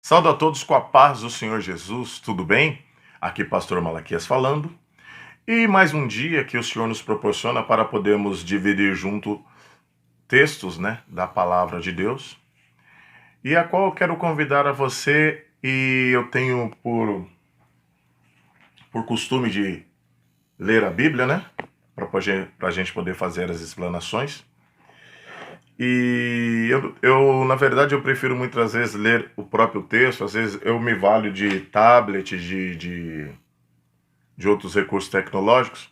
Saúdo a todos com a paz do Senhor Jesus, tudo bem? Aqui Pastor Malaquias falando. E mais um dia que o Senhor nos proporciona para podermos dividir junto textos, da palavra de Deus. E a qual eu quero convidar a você, e eu tenho por costume de ler a Bíblia, para a gente poder fazer as explanações. E na verdade, eu prefiro muitas vezes ler o próprio texto. Às vezes eu me valho de tablet, de outros recursos tecnológicos,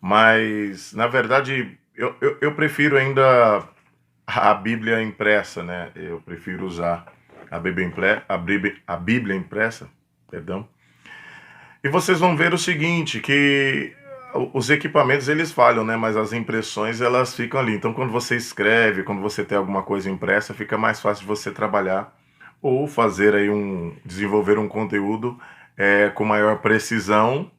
mas na verdade eu prefiro ainda a Bíblia impressa, né? Eu prefiro usar a Bíblia impressa, perdão. E vocês vão ver o seguinte, que os equipamentos eles falham, né? Mas as impressões elas ficam ali. Então quando você escreve, quando você tem alguma coisa impressa, fica mais fácil de você trabalhar ou fazer aí desenvolver um conteúdo com maior precisão,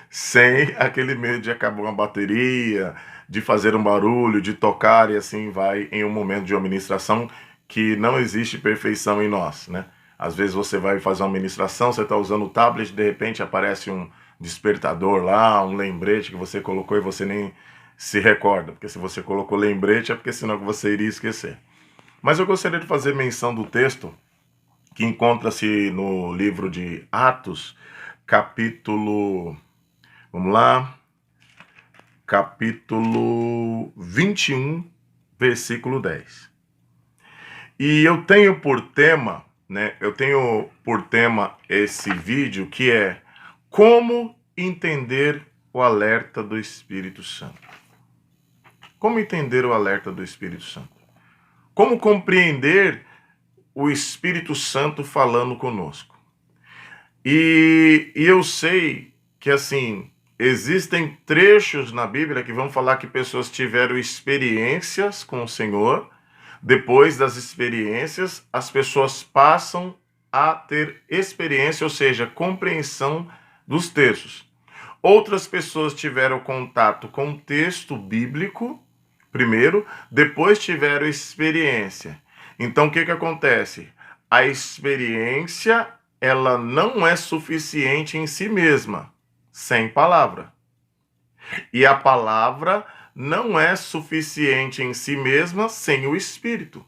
sem aquele medo de acabar uma bateria, de fazer um barulho, de tocar e assim vai em um momento de administração que não existe perfeição em nós, né? Às vezes você vai fazer uma ministração, você está usando o tablet, de repente aparece um despertador lá, um lembrete que você colocou e você nem se recorda, porque se você colocou lembrete é porque senão você iria esquecer. Mas eu gostaria de fazer menção do texto que encontra-se no livro de Atos, capítulo, vamos lá, capítulo 21, versículo 10. E eu tenho por tema, esse vídeo que é como entender o alerta do Espírito Santo. Como entender o alerta do Espírito Santo? Como compreender o Espírito Santo falando conosco? E eu sei que, assim, existem trechos na Bíblia que vão falar que pessoas tiveram experiências com o Senhor. Depois das experiências, as pessoas passam a ter experiência, ou seja, compreensão dos textos. Outras pessoas tiveram contato com o texto bíblico primeiro, depois tiveram experiência. Então, o que acontece? A experiência, ela não é suficiente em si mesma, sem palavra. E a palavra não é suficiente em si mesma sem o Espírito.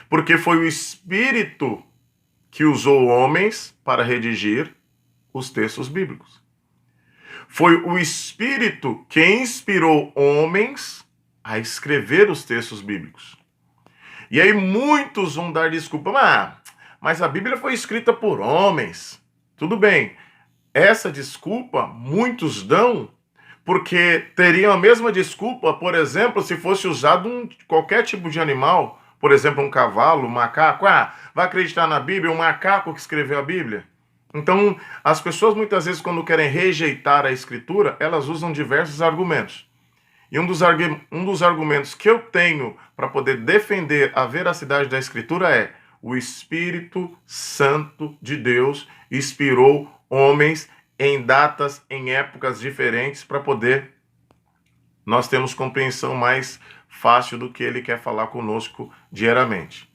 Porque foi o Espírito que usou homens para redigir os textos bíblicos. Foi o Espírito que inspirou homens a escrever os textos bíblicos. E aí muitos vão dar desculpa, mas a Bíblia foi escrita por homens. Tudo bem, essa desculpa muitos dão porque teriam a mesma desculpa, por exemplo, se fosse usado qualquer tipo de animal, por exemplo, um cavalo, um macaco. Vai acreditar na Bíblia, um macaco que escreveu a Bíblia? Então, as pessoas muitas vezes, quando querem rejeitar a Escritura, elas usam diversos argumentos. E um dos argumentos que eu tenho para poder defender a veracidade da Escritura é: o Espírito Santo de Deus inspirou homens em datas, em épocas diferentes, para poder nós termos compreensão mais fácil do que ele quer falar conosco diariamente.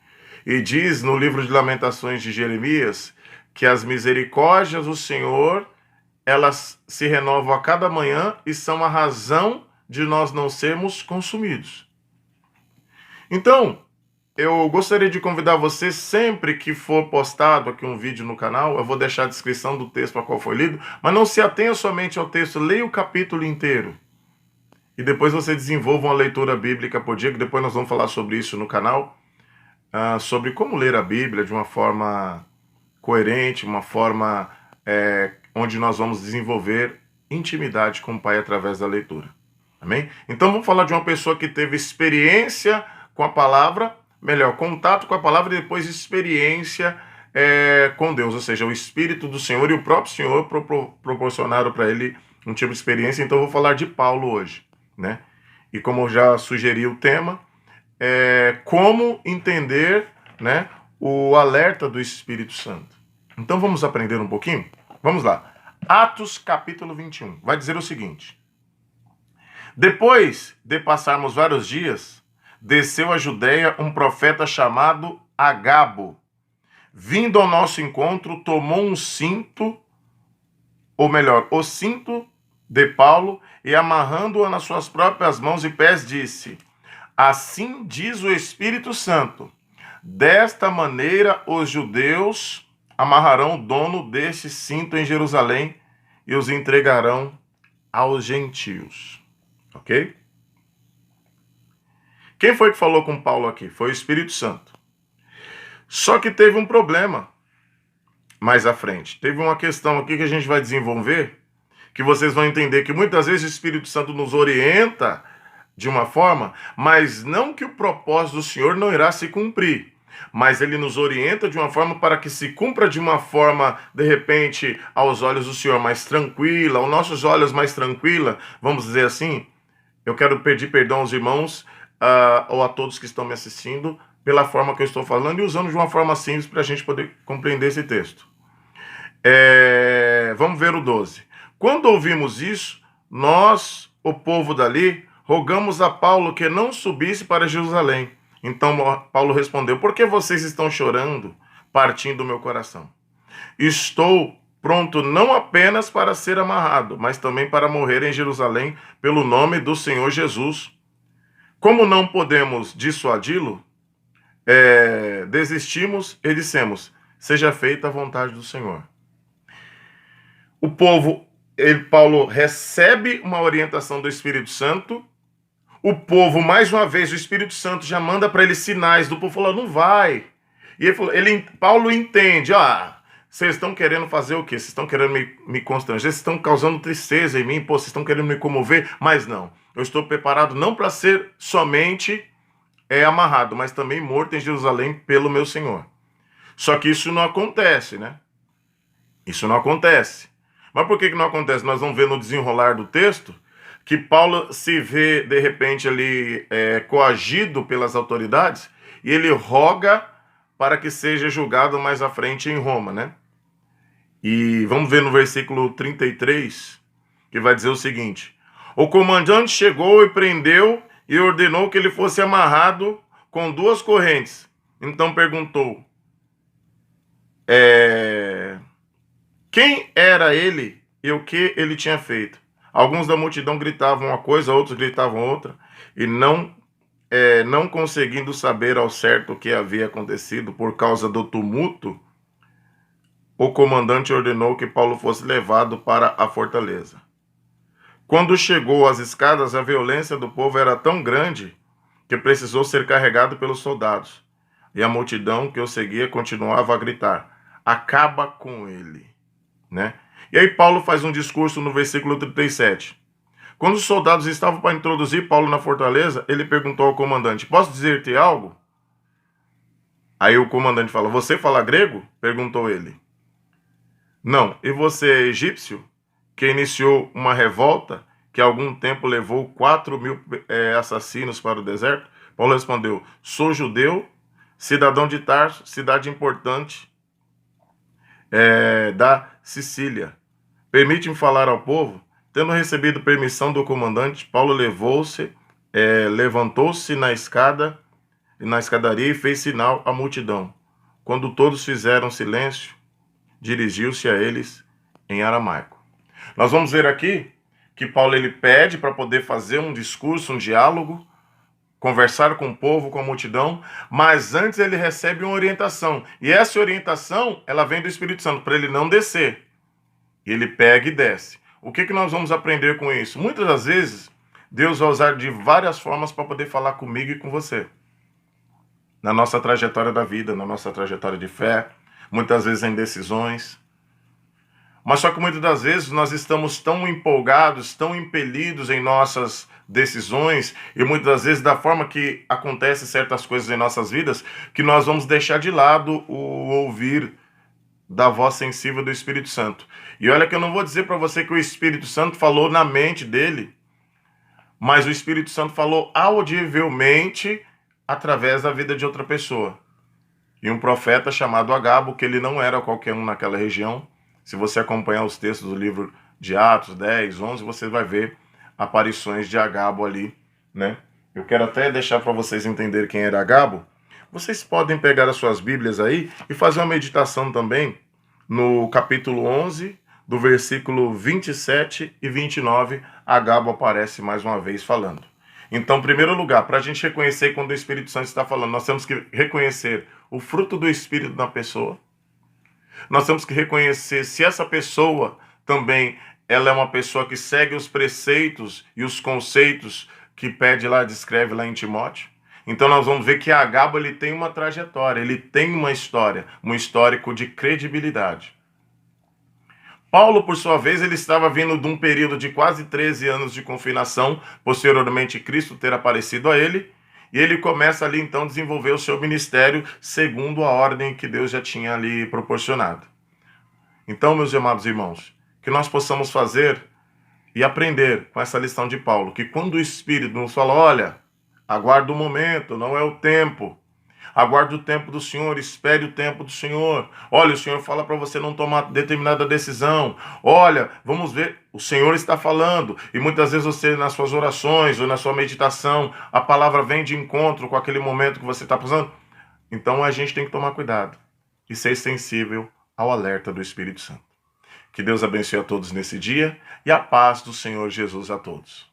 E diz no livro de Lamentações de Jeremias que as misericórdias do Senhor, elas se renovam a cada manhã e são a razão de nós não sermos consumidos. Então, eu gostaria de convidar você, sempre que for postado aqui um vídeo no canal, eu vou deixar a descrição do texto para qual foi lido, mas não se atenha somente ao texto, leia o capítulo inteiro. E depois você desenvolva uma leitura bíblica por dia, que depois nós vamos falar sobre isso no canal, sobre como ler a Bíblia de uma forma coerente, uma forma onde nós vamos desenvolver intimidade com o Pai através da leitura. Amém? Então vamos falar de uma pessoa que teve experiência com a palavra, melhor, contato com a palavra e depois experiência com Deus, ou seja, o Espírito do Senhor e o próprio Senhor proporcionaram para ele um tipo de experiência. Então eu vou falar de Paulo hoje, né? E como eu já sugeri o tema, como entender, né, o alerta do Espírito Santo. Então vamos aprender um pouquinho? Vamos lá. Atos capítulo 21 vai dizer o seguinte: depois de passarmos vários dias, desceu a Judéia um profeta chamado Agabo, vindo ao nosso encontro, tomou um cinto, ou melhor, o cinto de Paulo, e amarrando-o nas suas próprias mãos e pés, disse: assim diz o Espírito Santo, desta maneira os judeus amarrarão o dono deste cinto em Jerusalém e os entregarão aos gentios. Ok? Quem foi que falou com Paulo aqui? Foi o Espírito Santo. Só que teve um problema mais à frente. Teve uma questão aqui que a gente vai desenvolver, que vocês vão entender que muitas vezes o Espírito Santo nos orienta de uma forma, mas não que o propósito do Senhor não irá se cumprir, mas ele nos orienta de uma forma para que se cumpra de uma forma, de repente, aos olhos do Senhor mais tranquila, aos nossos olhos mais tranquila, vamos dizer assim. Eu quero pedir perdão aos irmãos ou a todos que estão me assistindo pela forma que eu estou falando e usando de uma forma simples para a gente poder compreender esse texto. Vamos ver o 12. Quando ouvimos isso, nós, o povo dali, rogamos a Paulo que não subisse para Jerusalém. Então Paulo respondeu: por que vocês estão chorando, partindo do meu coração? Estou pronto não apenas para ser amarrado, mas também para morrer em Jerusalém pelo nome do Senhor Jesus. Como não podemos dissuadi-lo, desistimos e dissemos: seja feita a vontade do Senhor. O povo, Paulo recebe uma orientação do Espírito Santo. O povo, mais uma vez, o Espírito Santo já manda para ele sinais do povo, falou: não vai. E ele falou, Paulo entende: vocês estão querendo fazer o quê? Vocês estão querendo me constranger, vocês estão causando tristeza em mim, vocês estão querendo me comover, mas não. Eu estou preparado não para ser somente amarrado, mas também morto em Jerusalém pelo meu Senhor. Só que isso não acontece, né? Isso não acontece. Mas por que não acontece? Nós vamos ver no desenrolar do texto que Paulo se vê, de repente, ali coagido pelas autoridades e ele roga para que seja julgado mais à frente em Roma, né? E vamos ver no versículo 33, que vai dizer o seguinte: o comandante chegou e prendeu e ordenou que ele fosse amarrado com 2 correntes. Então perguntou: quem era ele e o que ele tinha feito? Alguns da multidão gritavam uma coisa, outros gritavam outra, e não conseguindo saber ao certo o que havia acontecido por causa do tumulto, o comandante ordenou que Paulo fosse levado para a fortaleza. Quando chegou às escadas, a violência do povo era tão grande que precisou ser carregado pelos soldados, e a multidão que o seguia continuava a gritar: acaba com ele, né? E aí Paulo faz um discurso no versículo 37. Quando os soldados estavam para introduzir Paulo na fortaleza, ele perguntou ao comandante: posso dizer-te algo? Aí o comandante fala: você fala grego? Perguntou ele. Não. E você é egípcio? Que iniciou uma revolta que há algum tempo levou 4.000 assassinos para o deserto? Paulo respondeu: sou judeu, cidadão de Tarso, cidade importante da Sicília. Permite-me falar ao povo? Tendo recebido permissão do comandante, Paulo levantou-se na escadaria e fez sinal à multidão. Quando todos fizeram silêncio, dirigiu-se a eles em aramaico. Nós vamos ver aqui que Paulo ele pede para poder fazer um discurso, um diálogo, conversar com o povo, com a multidão, mas antes ele recebe uma orientação. E essa orientação, ela vem do Espírito Santo, para ele não descer. Ele pega e desce. O que nós vamos aprender com isso? Muitas das vezes, Deus vai usar de várias formas para poder falar comigo e com você. Na nossa trajetória da vida, na nossa trajetória de fé, muitas vezes em decisões. Mas só que muitas das vezes nós estamos tão empolgados, tão impelidos em nossas decisões e muitas das vezes da forma que acontecem certas coisas em nossas vidas, que nós vamos deixar de lado o ouvir da voz sensível do Espírito Santo. E olha que eu não vou dizer para você que o Espírito Santo falou na mente dele, mas o Espírito Santo falou audivelmente através da vida de outra pessoa. E um profeta chamado Agabo, que ele não era qualquer um naquela região. Se você acompanhar os textos do livro de Atos 10, 11, você vai ver aparições de Agabo ali, né? Eu quero até deixar para vocês entenderem quem era Agabo, Vocês podem pegar as suas Bíblias aí e fazer uma meditação também no capítulo 11, do versículo 27 e 29, Agabo aparece mais uma vez falando. Então, em primeiro lugar, para a gente reconhecer quando o Espírito Santo está falando, nós temos que reconhecer o fruto do Espírito na pessoa. Nós temos que reconhecer se essa pessoa também ela é uma pessoa que segue os preceitos e os conceitos que descreve lá em Timóteo. Então nós vamos ver que Agabo ele tem uma trajetória, ele tem uma história, um histórico de credibilidade. Paulo, por sua vez, ele estava vindo de um período de quase 13 anos de confinação, posteriormente Cristo ter aparecido a ele, e ele começa ali então a desenvolver o seu ministério segundo a ordem que Deus já tinha ali proporcionado. Então, meus amados irmãos, que nós possamos fazer e aprender com essa lição de Paulo, que quando o Espírito nos fala, olha, aguarda o momento, não é o tempo. Aguarde o tempo do Senhor, espere o tempo do Senhor. Olha, o Senhor fala para você não tomar determinada decisão. Olha, vamos ver, o Senhor está falando. E muitas vezes você, nas suas orações ou na sua meditação, a palavra vem de encontro com aquele momento que você está passando. Então a gente tem que tomar cuidado e ser sensível ao alerta do Espírito Santo. Que Deus abençoe a todos nesse dia e a paz do Senhor Jesus a todos.